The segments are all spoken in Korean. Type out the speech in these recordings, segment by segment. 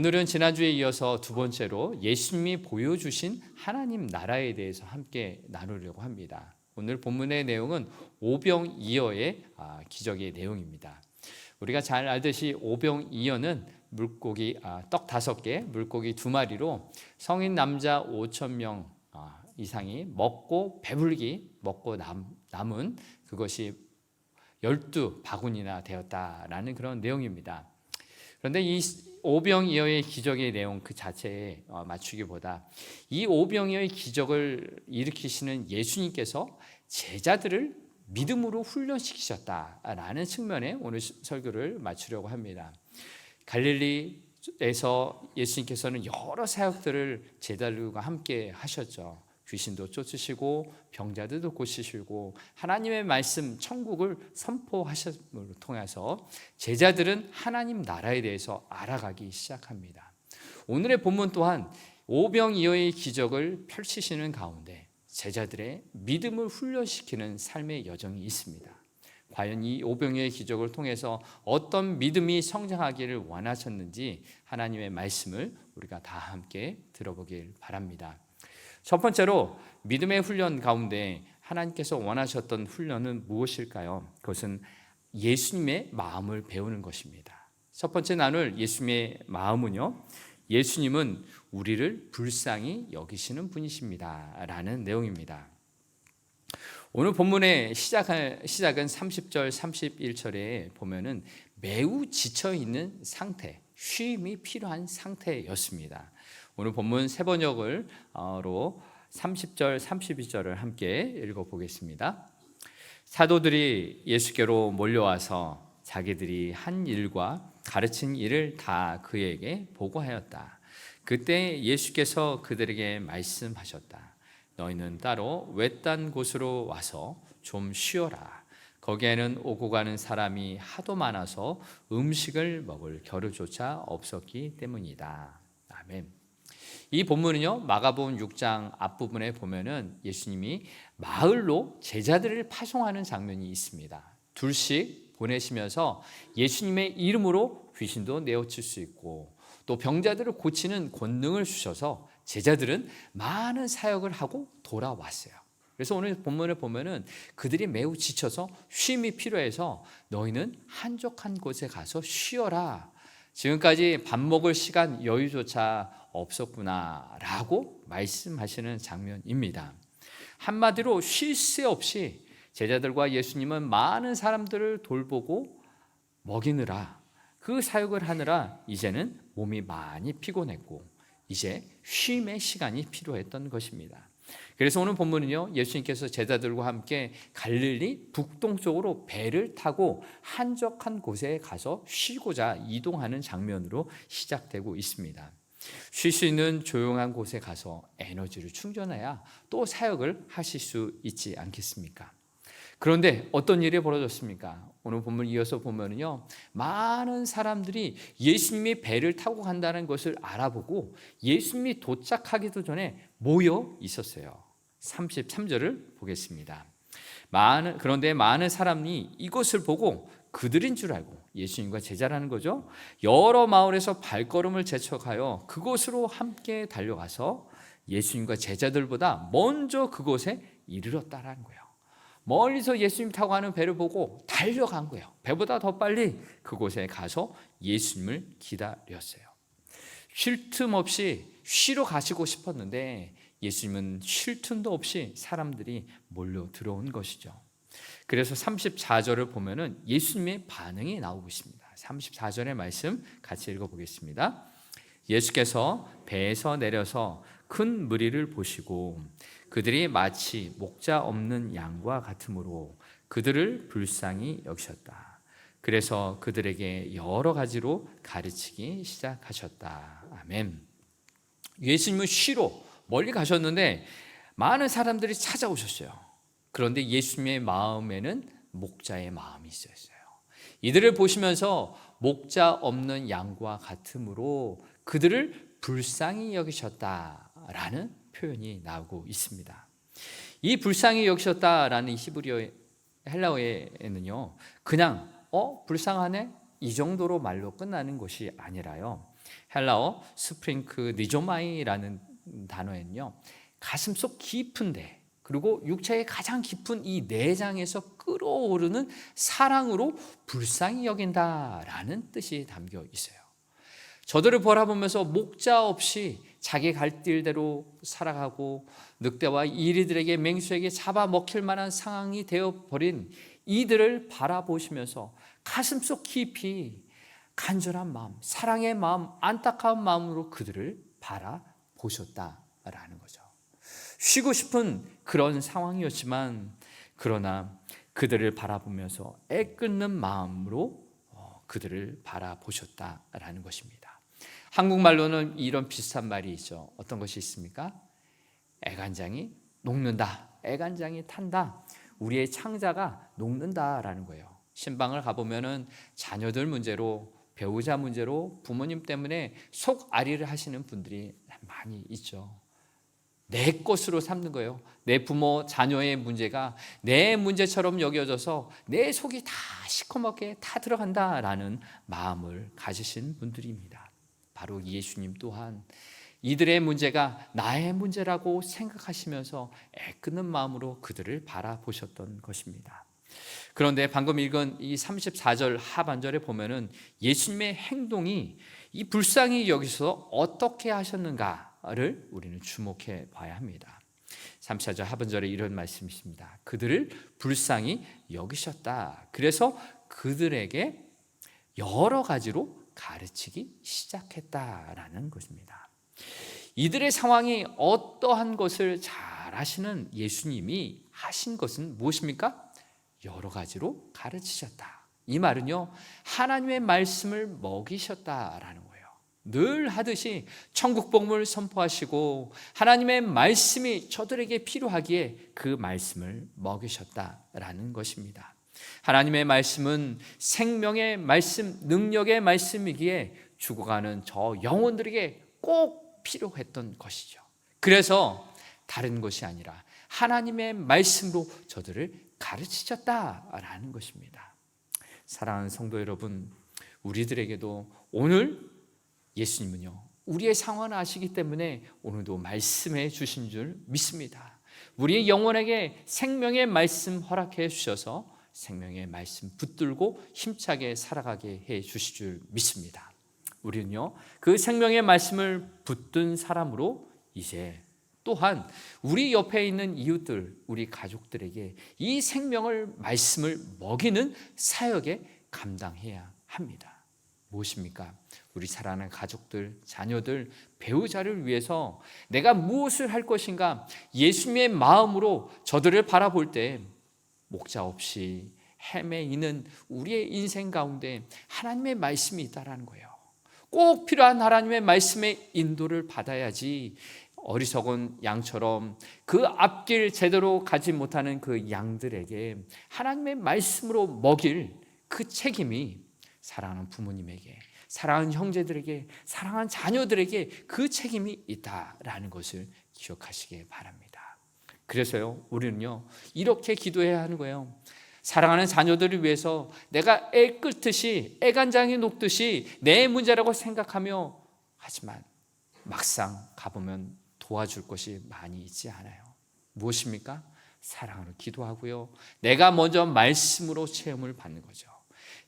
오늘은 지난주에 이어서 두 번째로 예수님이 보여주신 하나님 나라에 대해서 함께 나누려고 합니다. 오늘 본문의 내용은 오병이어의 기적의 내용입니다. 우리가 잘 알듯이 오병이어는 물고기 떡 5개, 물고기 2마리로 성인 남자 5,000명 이상이 먹고 배불기 먹고 남은 그것이 12바구니나 되었다라는 그런 내용입니다. 그런데 이 오병이어의 기적의 내용 그 자체에 맞추기보다 이 오병이어의 기적을 일으키시는 예수님께서 제자들을 믿음으로 훈련시키셨다라는 측면에 오늘 설교를 마치려고 합니다. 갈릴리에서 예수님께서는 여러 사역들을 제자들과 함께 하셨죠. 귀신도 쫓으시고 병자들도 고치시고 하나님의 말씀 천국을 선포하심을 통해서 제자들은 하나님 나라에 대해서 알아가기 시작합니다. 오늘의 본문 또한 오병이어의 기적을 펼치시는 가운데 제자들의 믿음을 훈련시키는 삶의 여정이 있습니다. 과연 이 오병이어의 기적을 통해서 어떤 믿음이 성장하기를 원하셨는지 하나님의 말씀을 우리가 다 함께 들어보길 바랍니다. 첫 번째로 믿음의 훈련 가운데 하나님께서 원하셨던 훈련은 무엇일까요? 그것은 예수님의 마음을 배우는 것입니다. 첫 번째 나눌 예수님의 마음은요, 예수님은 우리를 불쌍히 여기시는 분이십니다 라는 내용입니다. 오늘 본문의 시작은 30절 31절에 보면은 매우 지쳐있는 상태, 쉼이 필요한 상태였습니다. 오늘 본문 세 번역으로 30절 32절을 함께 읽어보겠습니다. 사도들이 예수께로 몰려와서 자기들이 한 일과 가르친 일을 다 그에게 보고하였다. 그때 예수께서 그들에게 말씀하셨다. 너희는 따로 외딴 곳으로 와서 좀 쉬어라. 거기에는 오고 가는 사람이 하도 많아서 음식을 먹을 겨를조차 없었기 때문이다. 아멘. 이 본문은요, 마가복음 6장 앞부분에 보면은 예수님이 마을로 제자들을 파송하는 장면이 있습니다. 둘씩 보내시면서 예수님의 이름으로 귀신도 내어칠 수 있고 또 병자들을 고치는 권능을 주셔서 제자들은 많은 사역을 하고 돌아왔어요. 그래서 오늘 본문을 보면은 그들이 매우 지쳐서 쉼이 필요해서 너희는 한적한 곳에 가서 쉬어라. 지금까지 밥 먹을 시간 여유조차 없었구나라고 말씀하시는 장면입니다. 한마디로 쉴 새 없이 제자들과 예수님은 많은 사람들을 돌보고 먹이느라 그 사역을 하느라 이제는 몸이 많이 피곤했고 이제 쉼의 시간이 필요했던 것입니다. 그래서 오늘 본문은요, 예수님께서 제자들과 함께 갈릴리 북동쪽으로 배를 타고 한적한 곳에 가서 쉬고자 이동하는 장면으로 시작되고 있습니다. 쉴 수 있는 조용한 곳에 가서 에너지를 충전해야 또 사역을 하실 수 있지 않겠습니까? 그런데 어떤 일이 벌어졌습니까? 오늘 본문 이어서 보면요, 많은 사람들이 예수님이 배를 타고 간다는 것을 알아보고 예수님이 도착하기도 전에 모여 있었어요. 33절을 보겠습니다. 그런데 많은 사람이 이것을 보고 그들인 줄 알고 예수님과 제자라는 거죠. 여러 마을에서 발걸음을 재촉하여 그곳으로 함께 달려가서 예수님과 제자들보다 먼저 그곳에 이르렀다라는 거예요. 멀리서 예수님 타고 가는 배를 보고 달려간 거예요. 배보다 더 빨리 그곳에 가서 예수님을 기다렸어요. 쉴 틈 없이 쉬러 가시고 싶었는데 예수님은 쉴 틈도 없이 사람들이 몰려 들어온 것이죠. 그래서 34절을 보면은 예수님의 반응이 나오고 있습니다. 34절의 말씀 같이 읽어보겠습니다. 예수께서 배에서 내려서 큰 무리를 보시고 그들이 마치 목자 없는 양과 같으므로 그들을 불쌍히 여기셨다. 그래서 그들에게 여러 가지로 가르치기 시작하셨다. 아멘. 예수님은 쉬러 멀리 가셨는데 많은 사람들이 찾아오셨어요. 그런데 예수님의 마음에는 목자의 마음이 있었어요. 이들을 보시면서 목자 없는 양과 같으므로 그들을 불쌍히 여기셨다라는 표현이 나오고 있습니다. 이 불쌍히 여기셨다라는 히브리어 헬라어에는요, 그냥 불쌍하네 이 정도로 말로 끝나는 것이 아니라요, 헬라어 스프링크 니조마이라는 단어에는요, 가슴속 깊은데 그리고 육체의 가장 깊은 이 내장에서 끓어오르는 사랑으로 불쌍히 여긴다라는 뜻이 담겨 있어요. 저들을 바라보면서 목자 없이 자기 갈 길대로 살아가고 늑대와 이리들에게 맹수에게 잡아먹힐 만한 상황이 되어버린 이들을 바라보시면서 가슴속 깊이 간절한 마음, 사랑의 마음, 안타까운 마음으로 그들을 바라보셨다라는 거죠. 쉬고 싶은 그런 상황이었지만 그러나 그들을 바라보면서 애끓는 마음으로 그들을 바라보셨다라는 것입니다. 한국말로는 이런 비슷한 말이 있죠. 어떤 것이 있습니까? 애간장이 녹는다, 애간장이 탄다, 우리의 창자가 녹는다라는 거예요. 신방을 가보면은 자녀들 문제로, 배우자 문제로, 부모님 때문에 속앓이를 하시는 분들이 많이 있죠. 내 것으로 삼는 거예요. 내 부모, 자녀의 문제가 내 문제처럼 여겨져서 내 속이 다 시커멓게 다 들어간다라는 마음을 가지신 분들입니다. 바로 예수님 또한 이들의 문제가 나의 문제라고 생각하시면서 애끓는 마음으로 그들을 바라보셨던 것입니다. 그런데 방금 읽은 이 34절 하반절에 보면은 예수님의 행동이 이 불쌍히 여기서 어떻게 하셨는가를 우리는 주목해 봐야 합니다. 34절 하반절에 이런 말씀이 있습니다. 그들을 불쌍히 여기셨다. 그래서 그들에게 여러 가지로 가르치기 시작했다라는 것입니다. 이들의 상황이 어떠한 것을 잘 아시는 예수님이 하신 것은 무엇입니까? 여러 가지로 가르치셨다. 이 말은요, 하나님의 말씀을 먹이셨다라는 거예요. 늘 하듯이 천국 복음을 선포하시고 하나님의 말씀이 저들에게 필요하기에 그 말씀을 먹이셨다라는 것입니다. 하나님의 말씀은 생명의 말씀, 능력의 말씀이기에 죽어가는 저 영혼들에게 꼭 필요했던 것이죠. 그래서 다른 것이 아니라 하나님의 말씀으로 저들을 가르치셨다라는 것입니다. 사랑하는 성도 여러분, 우리들에게도 오늘 예수님은요, 우리의 상황을 아시기 때문에 오늘도 말씀해 주신 줄 믿습니다. 우리의 영혼에게 생명의 말씀 허락해 주셔서 생명의 말씀 붙들고 힘차게 살아가게 해 주실 줄 믿습니다. 우리는요, 그 생명의 말씀을 붙든 사람으로 이제 또한 우리 옆에 있는 이웃들, 우리 가족들에게 이 생명을 말씀을 먹이는 사역에 감당해야 합니다. 무엇입니까? 우리 사랑하는 가족들, 자녀들, 배우자를 위해서 내가 무엇을 할 것인가? 예수님의 마음으로 저들을 바라볼 때 목자 없이 헤매이는 우리의 인생 가운데 하나님의 말씀이 있다라는 거예요. 꼭 필요한 하나님의 말씀의 인도를 받아야지 어리석은 양처럼 그 앞길 제대로 가지 못하는 그 양들에게 하나님의 말씀으로 먹일 그 책임이 사랑하는 부모님에게, 사랑하는 형제들에게, 사랑하는 자녀들에게 그 책임이 있다라는 것을 기억하시기 바랍니다. 그래서요, 우리는요, 이렇게 기도해야 하는 거예요. 사랑하는 자녀들을 위해서 내가 애 끓듯이, 애간장이 녹듯이 내 문제라고 생각하며, 하지만 막상 가보면 도와줄 것이 많이 있지 않아요. 무엇입니까? 사랑으로 기도하고요, 내가 먼저 말씀으로 체험을 받는 거죠.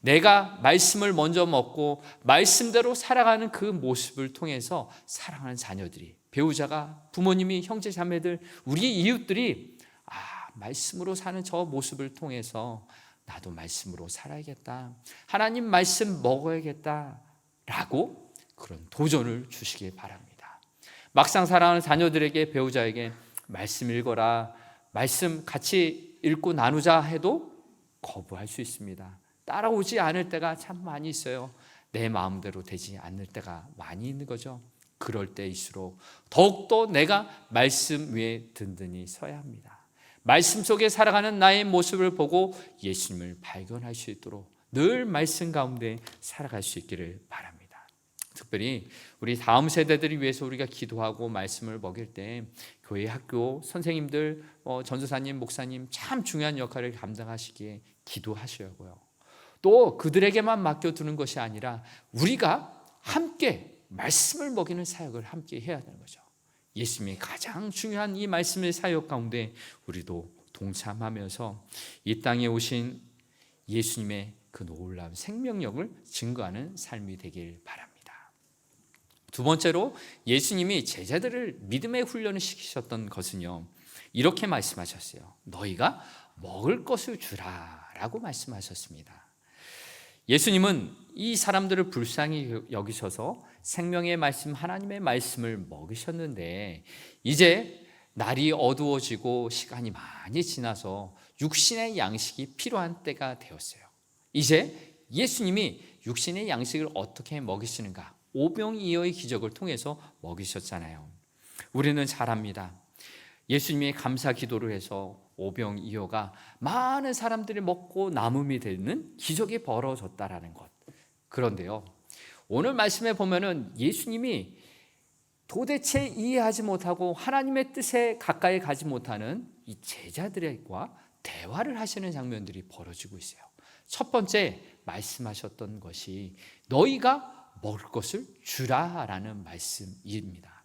내가 말씀을 먼저 먹고 말씀대로 살아가는 그 모습을 통해서 사랑하는 자녀들이, 배우자가, 부모님이, 형제 자매들, 우리 이웃들이 말씀으로 사는 저 모습을 통해서 나도 말씀으로 살아야겠다, 하나님 말씀 먹어야겠다 라고 그런 도전을 주시기 바랍니다. 막상 사랑하는 자녀들에게, 배우자에게 말씀 읽어라, 말씀 같이 읽고 나누자 해도 거부할 수 있습니다. 따라오지 않을 때가 참 많이 있어요. 내 마음대로 되지 않을 때가 많이 있는 거죠. 그럴 때일수록 더욱더 내가 말씀 위에 든든히 서야 합니다. 말씀 속에 살아가는 나의 모습을 보고 예수님을 발견할 수 있도록 늘 말씀 가운데 살아갈 수 있기를 바랍니다. 특별히 우리 다음 세대들을 위해서 우리가 기도하고 말씀을 먹일 때 교회, 학교, 선생님들, 전도사님, 목사님 참 중요한 역할을 감당하시기에 기도하시고요. 또 그들에게만 맡겨두는 것이 아니라 우리가 함께 말씀을 먹이는 사역을 함께 해야 되는 거죠. 예수님이 가장 중요한 이 말씀의 사역 가운데 우리도 동참하면서 이 땅에 오신 예수님의 그 놀라운 생명력을 증거하는 삶이 되길 바랍니다. 두 번째로 예수님이 제자들을 믿음의 훈련을 시키셨던 것은요, 이렇게 말씀하셨어요. 너희가 먹을 것을 주라 라고 말씀하셨습니다. 예수님은 이 사람들을 불쌍히 여기셔서 생명의 말씀, 하나님의 말씀을 먹이셨는데, 이제 날이 어두워지고 시간이 많이 지나서 육신의 양식이 필요한 때가 되었어요. 이제 예수님이 육신의 양식을 어떻게 먹이시는가? 오병이어의 기적을 통해서 먹이셨잖아요. 우리는 잘 압니다. 예수님이 감사 기도를 해서 오병이어가 많은 사람들이 먹고 남음이 되는 기적이 벌어졌다라는 것. 그런데요, 오늘 말씀에 보면은 예수님이 도대체 이해하지 못하고 하나님의 뜻에 가까이 가지 못하는 이 제자들과 대화를 하시는 장면들이 벌어지고 있어요. 첫 번째 말씀하셨던 것이 너희가 먹을 것을 주라라는 말씀입니다.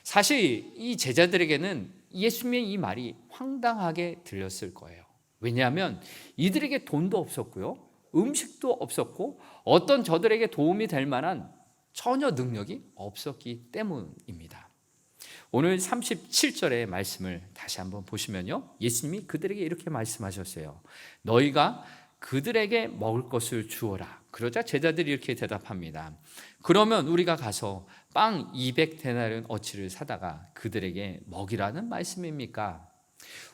사실 이 제자들에게는 예수님의 이 말이 황당하게 들렸을 거예요. 왜냐하면 이들에게 돈도 없었고요, 음식도 없었고, 어떤 저들에게 도움이 될 만한 전혀 능력이 없었기 때문입니다. 오늘 37절의 말씀을 다시 한번 보시면요, 예수님이 그들에게 이렇게 말씀하셨어요. 너희가 그들에게 먹을 것을 주어라. 그러자 제자들이 이렇게 대답합니다. 그러면 우리가 가서 빵 200데나리온 어치를 사다가 그들에게 먹이라는 말씀입니까?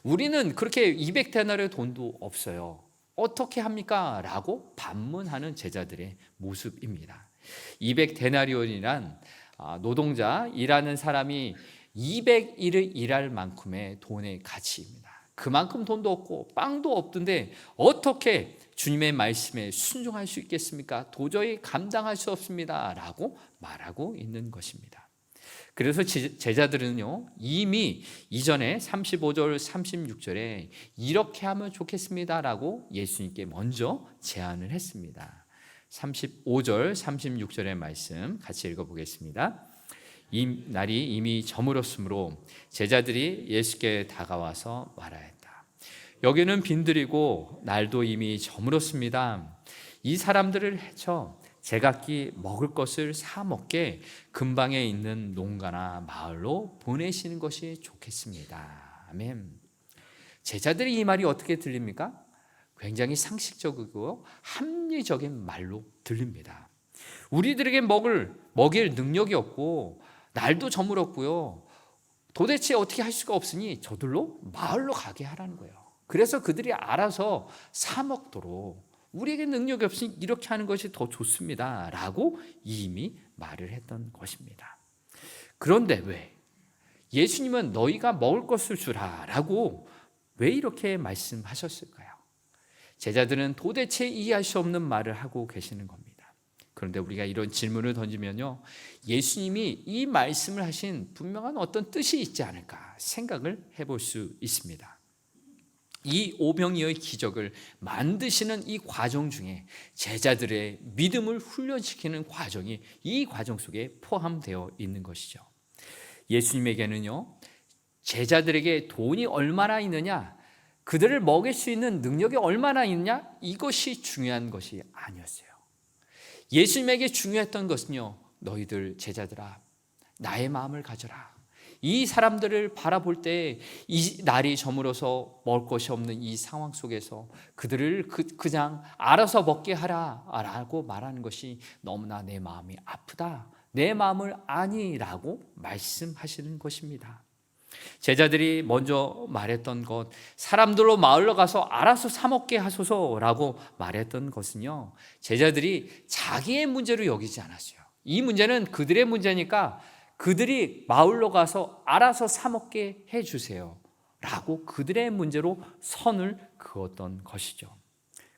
우리는 그렇게 200데나리온 돈도 없어요. 어떻게 합니까? 라고 반문하는 제자들의 모습입니다. 200데나리온이란 노동자, 일하는 사람이 200일을 일할 만큼의 돈의 가치입니다. 그만큼 돈도 없고 빵도 없던데 어떻게 주님의 말씀에 순종할 수 있겠습니까? 도저히 감당할 수 없습니다 라고 말하고 있는 것입니다. 그래서 제자들은요, 이미 이전에 35절 36절에 이렇게 하면 좋겠습니다 라고 예수님께 먼저 제안을 했습니다. 35절 36절의 말씀 같이 읽어보겠습니다. 이 날이 이미 저물었으므로 제자들이 예수께 다가와서 말하였다. 여기는 빈들이고 날도 이미 저물었습니다. 이 사람들을 해쳐 제각기 먹을 것을 사 먹게 근방에 있는 농가나 마을로 보내시는 것이 좋겠습니다. 아멘. 제자들이 이 말이 어떻게 들립니까? 굉장히 상식적이고 합리적인 말로 들립니다. 우리들에게 먹일 능력이 없고 날도 저물었고요, 도대체 어떻게 할 수가 없으니 저들로 마을로 가게 하라는 거예요. 그래서 그들이 알아서 사 먹도록, 우리에게 능력이 없으니 이렇게 하는 것이 더 좋습니다 라고 이미 말을 했던 것입니다. 그런데 왜 예수님은 너희가 먹을 것을 주라 라고 왜 이렇게 말씀하셨을까요? 제자들은 도대체 이해할 수 없는 말을 하고 계시는 겁니다. 그런데 우리가 이런 질문을 던지면요, 예수님이 이 말씀을 하신 분명한 어떤 뜻이 있지 않을까 생각을 해볼 수 있습니다. 이 오병이어의 기적을 만드시는 이 과정 중에 제자들의 믿음을 훈련시키는 과정이 이 과정 속에 포함되어 있는 것이죠. 예수님에게는요, 제자들에게 돈이 얼마나 있느냐, 그들을 먹일 수 있는 능력이 얼마나 있느냐, 이것이 중요한 것이 아니었어요. 예수님에게 중요했던 것은요, 너희들 제자들아, 나의 마음을 가져라. 이 사람들을 바라볼 때 이 날이 저물어서 먹을 것이 없는 이 상황 속에서 그들을 그냥 알아서 먹게 하라 라고 말하는 것이 너무나 내 마음이 아프다, 내 마음을 아니라고 말씀하시는 것입니다. 제자들이 먼저 말했던 것, 사람들로 마을로 가서 알아서 사 먹게 하소서라고 말했던 것은요, 제자들이 자기의 문제로 여기지 않았어요. 이 문제는 그들의 문제니까 그들이 마을로 가서 알아서 사 먹게 해주세요 라고 그들의 문제로 선을 그었던 것이죠.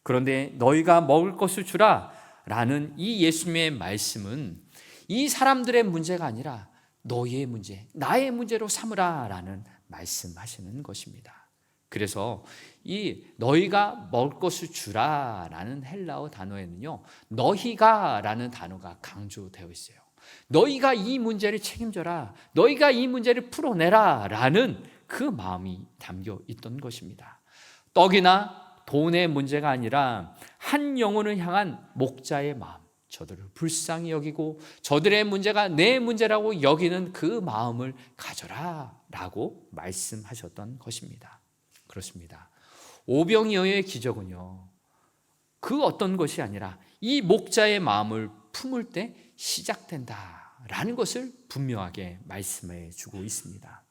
그런데 너희가 먹을 것을 주라 라는 이 예수님의 말씀은 이 사람들의 문제가 아니라 너희의 문제, 나의 문제로 삼으라 라는 말씀하시는 것입니다. 그래서 이 너희가 먹을 것을 주라 라는 헬라어 단어에는요, 너희가 라는 단어가 강조되어 있어요. 너희가 이 문제를 책임져라. 너희가 이 문제를 풀어내라. 라는 그 마음이 담겨 있던 것입니다. 떡이나 돈의 문제가 아니라 한 영혼을 향한 목자의 마음, 저들을 불쌍히 여기고 저들의 문제가 내 문제라고 여기는 그 마음을 가져라 라고 말씀하셨던 것입니다. 그렇습니다. 오병이어의 기적은요, 그 어떤 것이 아니라 이 목자의 마음을 품을 때 시작된다라는 것을 분명하게 말씀해 주고 있습니다.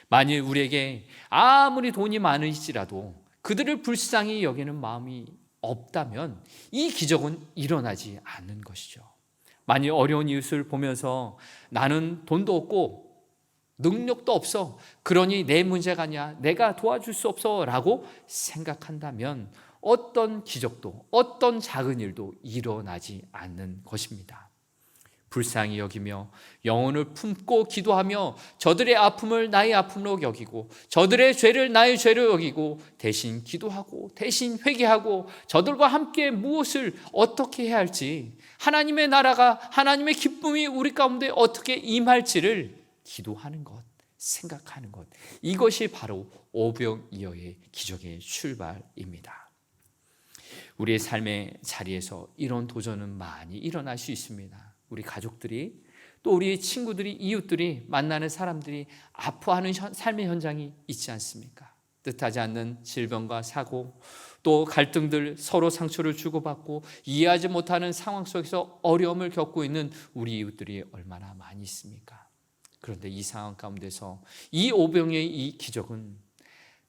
만일 우리에게 아무리 돈이 많을지라도 그들을 불쌍히 여기는 마음이 없다면 이 기적은 일어나지 않는 것이죠. 만일 어려운 이웃을 보면서 나는 돈도 없고 능력도 없어, 그러니 내 문제가 아니야, 내가 도와줄 수 없어 라고 생각한다면 어떤 기적도 어떤 작은 일도 일어나지 않는 것입니다. 불쌍히 여기며 영혼을 품고 기도하며 저들의 아픔을 나의 아픔으로 여기고 저들의 죄를 나의 죄로 여기고 대신 기도하고 대신 회개하고 저들과 함께 무엇을 어떻게 해야 할지, 하나님의 나라가, 하나님의 기쁨이 우리 가운데 어떻게 임할지를 기도하는 것, 생각하는 것, 이것이 바로 오병이어의 기적의 출발입니다. 우리의 삶의 자리에서 이런 도전은 많이 일어날 수 있습니다. 우리 가족들이, 또 우리 친구들이, 이웃들이, 만나는 사람들이 아파하는 삶의 현장이 있지 않습니까? 뜻하지 않는 질병과 사고, 또 갈등들, 서로 상처를 주고받고 이해하지 못하는 상황 속에서 어려움을 겪고 있는 우리 이웃들이 얼마나 많이 있습니까? 그런데 이 상황 가운데서 이 오병이어의 이 기적은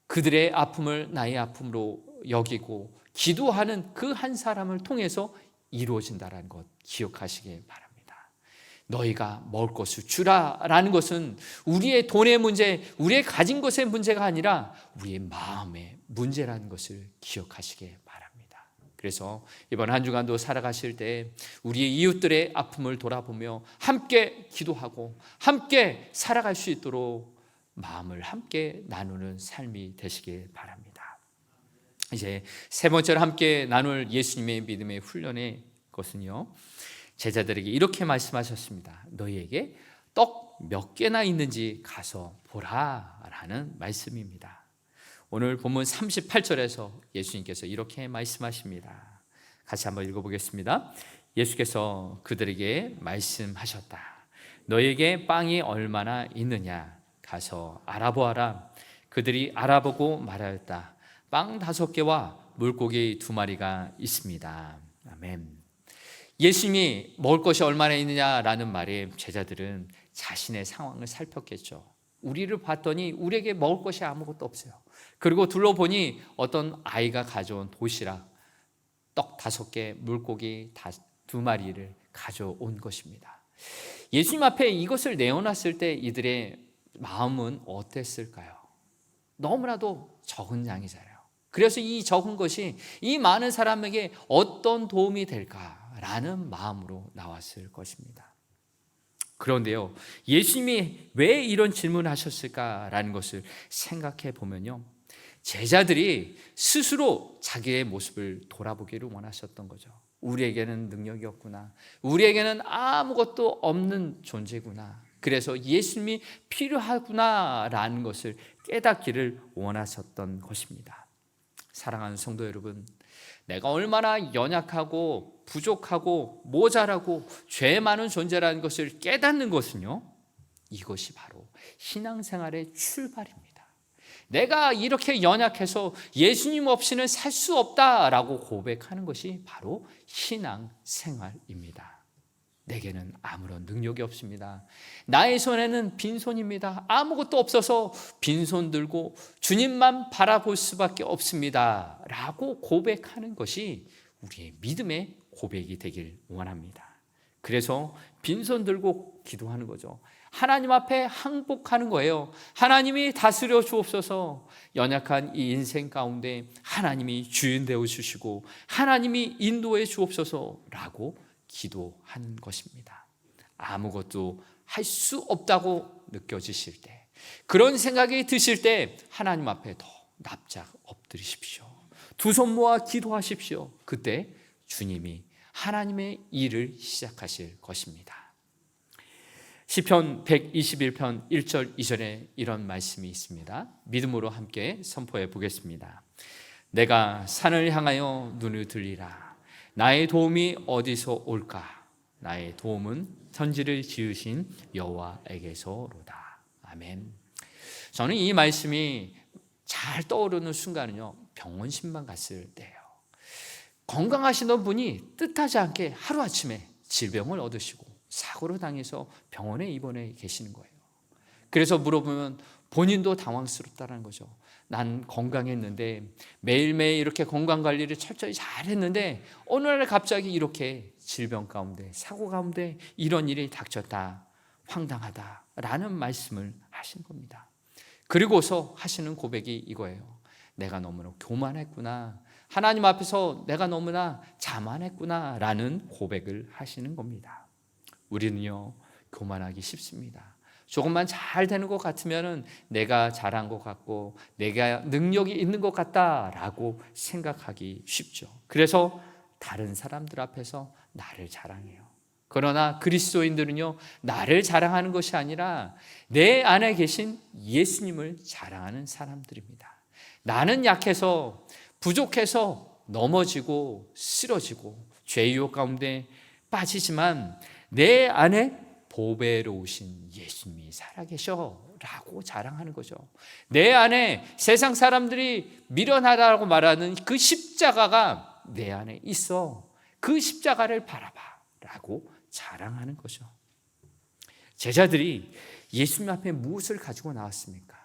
그들의 아픔을 나의 아픔으로 여기고 기도하는 그 한 사람을 통해서 이루어진다는 것 기억하시길 바랍니다. 너희가 먹을 것을 주라라는 것은 우리의 돈의 문제, 우리의 가진 것의 문제가 아니라 우리의 마음의 문제라는 것을 기억하시길 바랍니다. 그래서 이번 한 주간도 살아가실 때 우리의 이웃들의 아픔을 돌아보며 함께 기도하고 함께 살아갈 수 있도록 마음을 함께 나누는 삶이 되시길 바랍니다. 이제 세 번째로 함께 나눌 예수님의 믿음의 훈련의 것은요, 제자들에게 이렇게 말씀하셨습니다. 너희에게 떡 몇 개나 있는지 가서 보라 라는 말씀입니다. 오늘 본문 38절에서 예수님께서 이렇게 말씀하십니다. 같이 한번 읽어보겠습니다. 예수께서 그들에게 말씀하셨다. 너희에게 빵이 얼마나 있느냐 가서 알아보아라. 그들이 알아보고 말하였다. 빵 5개와 물고기 2마리가 있습니다. 아멘. 예수님이 먹을 것이 얼마나 있느냐라는 말에 제자들은 자신의 상황을 살폈겠죠. 우리를 봤더니 우리에게 먹을 것이 아무것도 없어요. 그리고 둘러보니 어떤 아이가 가져온 도시락, 떡 5개, 물고기 2마리를 가져온 것입니다. 예수님 앞에 이것을 내어놨을 때 이들의 마음은 어땠을까요? 너무나도 적은 양이잖아요. 그래서 이 적은 것이 이 많은 사람에게 어떤 도움이 될까라는 마음으로 나왔을 것입니다. 그런데요, 예수님이 왜 이런 질문을 하셨을까라는 것을 생각해 보면요, 제자들이 스스로 자기의 모습을 돌아보기를 원하셨던 거죠. 우리에게는 능력이 없구나, 우리에게는 아무것도 없는 존재구나, 그래서 예수님이 필요하구나라는 것을 깨닫기를 원하셨던 것입니다. 사랑하는 성도 여러분, 내가 얼마나 연약하고 부족하고 모자라고 죄 많은 존재라는 것을 깨닫는 것은요, 이것이 바로 신앙생활의 출발입니다. 내가 이렇게 연약해서 예수님 없이는 살 수 없다라고 고백하는 것이 바로 신앙생활입니다. 내게는 아무런 능력이 없습니다. 나의 손에는 빈손입니다. 아무것도 없어서 빈손 들고 주님만 바라볼 수밖에 없습니다 라고 고백하는 것이 우리의 믿음의 고백이 되길 원합니다. 그래서 빈손 들고 기도하는 거죠. 하나님 앞에 항복하는 거예요. 하나님이 다스려 주옵소서. 연약한 이 인생 가운데 하나님이 주인 되어 주시고 하나님이 인도해 주옵소서 라고 기도하는 것입니다. 아무것도 할 수 없다고 느껴지실 때, 그런 생각이 드실 때 하나님 앞에 더 납작 엎드리십시오. 두 손 모아 기도하십시오. 그때 주님이 하나님의 일을 시작하실 것입니다. 시편 121편 1절 2절에 이런 말씀이 있습니다. 믿음으로 함께 선포해 보겠습니다. 내가 산을 향하여 눈을 들리라. 나의 도움이 어디서 올까? 나의 도움은 천지를 지으신 여호와에게서로다. 아멘. 저는 이 말씀이 잘 떠오르는 순간은요, 병원 신방 갔을 때예요. 건강하시던 분이 뜻하지 않게 하루아침에 질병을 얻으시고 사고로 당해서 병원에 입원해 계시는 거예요. 그래서 물어보면 본인도 당황스럽다는 거죠. 난 건강했는데, 매일매일 이렇게 건강관리를 철저히 잘했는데 어느 날 갑자기 이렇게 질병 가운데, 사고 가운데 이런 일이 닥쳤다. 황당하다라는 말씀을 하신 겁니다. 그리고서 하시는 고백이 이거예요. 내가 너무나 교만했구나. 하나님 앞에서 내가 너무나 자만했구나 라는 고백을 하시는 겁니다. 우리는요, 교만하기 쉽습니다. 조금만 잘 되는 것 같으면 내가 잘한 것 같고 내가 능력이 있는 것 같다라고 생각하기 쉽죠. 그래서 다른 사람들 앞에서 나를 자랑해요. 그러나 그리스도인들은요, 나를 자랑하는 것이 아니라 내 안에 계신 예수님을 자랑하는 사람들입니다. 나는 약해서 부족해서 넘어지고 쓰러지고 죄의 유혹 가운데 빠지지만 내 안에 보배로우신 예수님이 살아계셔 라고 자랑하는 거죠. 내 안에 세상 사람들이 미련하다고 말하는 그 십자가가 내 안에 있어. 그 십자가를 바라봐 라고 자랑하는 거죠. 제자들이 예수님 앞에 무엇을 가지고 나왔습니까?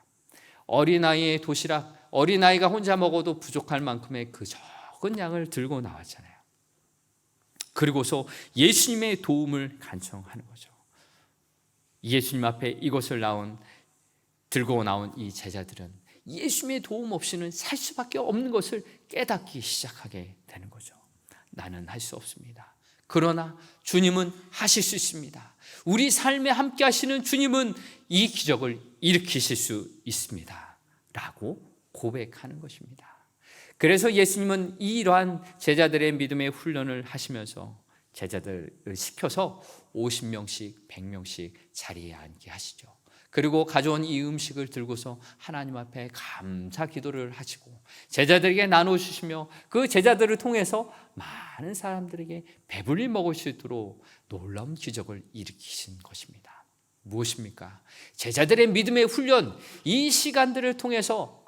어린아이의 도시락, 어린아이가 혼자 먹어도 부족할 만큼의 그 적은 양을 들고 나왔잖아요. 그리고서 예수님의 도움을 간청하는 거죠. 예수님 앞에 이것을 들고 나온 이 제자들은 예수님의 도움 없이는 살 수밖에 없는 것을 깨닫기 시작하게 되는 거죠. 나는 할 수 없습니다. 그러나 주님은 하실 수 있습니다. 우리 삶에 함께 하시는 주님은 이 기적을 일으키실 수 있습니다 라고 고백하는 것입니다. 그래서 예수님은 이러한 제자들의 믿음의 훈련을 하시면서 제자들을 시켜서 50명씩 100명씩 자리에 앉게 하시죠. 그리고 가져온 이 음식을 들고서 하나님 앞에 감사 기도를 하시고 제자들에게 나눠주시며 그 제자들을 통해서 많은 사람들에게 배불리 먹을 수 있도록 놀라운 기적을 일으키신 것입니다. 무엇입니까? 제자들의 믿음의 훈련, 이 시간들을 통해서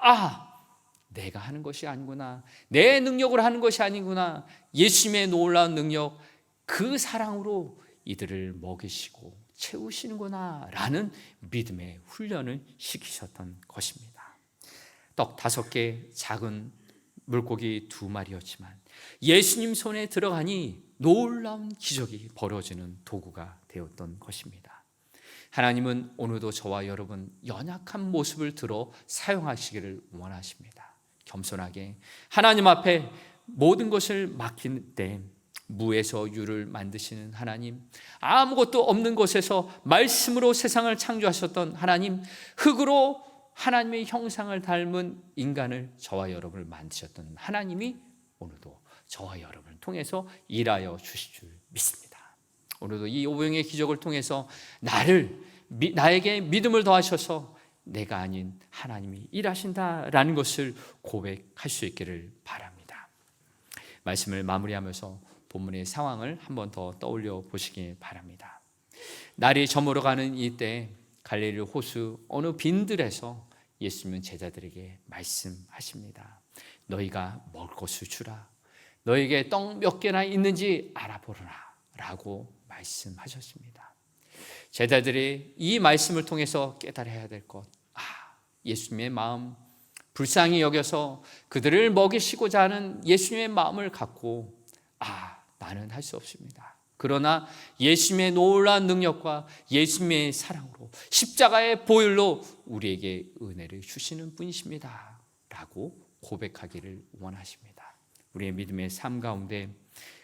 내가 하는 것이 아니구나, 내 능력으로 하는 것이 아니구나, 예수님의 놀라운 능력, 그 사랑으로 이들을 먹이시고 채우시는구나 라는 믿음의 훈련을 시키셨던 것입니다. 떡 5개, 작은 물고기 2마리였지만 예수님 손에 들어가니 놀라운 기적이 벌어지는 도구가 되었던 것입니다. 하나님은 오늘도 저와 여러분 연약한 모습을 들어 사용하시기를 원하십니다. 겸손하게 하나님 앞에 모든 것을 맡길 때 무에서 유를 만드시는 하나님, 아무것도 없는 곳에서 말씀으로 세상을 창조하셨던 하나님, 흙으로 하나님의 형상을 닮은 인간을 저와 여러분을 만드셨던 하나님이 오늘도 저와 여러분을 통해서 일하여 주실 줄 믿습니다. 오늘도 이 오병의 기적을 통해서 나에게 믿음을 더하셔서 내가 아닌 하나님이 일하신다라는 것을 고백할 수 있기를 바랍니다. 말씀을 마무리하면서 본문의 상황을 한 번 더 떠올려 보시기 바랍니다. 날이 저물어가는 이때 갈릴리 호수 어느 빈들에서 예수님은 제자들에게 말씀하십니다. 너희가 먹을 것을 주라. 너에게 떡 몇 개나 있는지 알아보라 라고 말씀하셨습니다. 제자들이 이 말씀을 통해서 깨달아야 될 것, 예수님의 마음, 불쌍히 여겨서 그들을 먹이시고자 하는 예수님의 마음을 갖고 나는 할 수 없습니다. 그러나 예수님의 놀라운 능력과 예수님의 사랑으로 십자가의 보혈로 우리에게 은혜를 주시는 분이십니다 라고 고백하기를 원하십니다. 우리의 믿음의 삶 가운데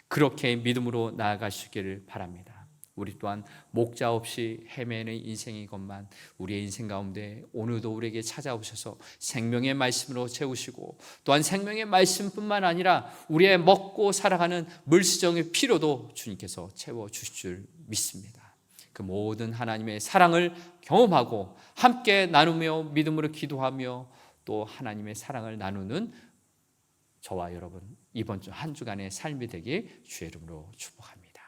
그렇게 믿음으로 나아가시기를 바랍니다. 우리 또한 목자 없이 헤매는 인생이건만 우리의 인생 가운데 오늘도 우리에게 찾아오셔서 생명의 말씀으로 채우시고 또한 생명의 말씀뿐만 아니라 우리의 먹고 살아가는 물시정의 피로도 주님께서 채워주실 줄 믿습니다. 그 모든 하나님의 사랑을 경험하고 함께 나누며 믿음으로 기도하며 또 하나님의 사랑을 나누는 저와 여러분 이번 주 한 주간의 삶이 되길 주의 이름으로 축복합니다.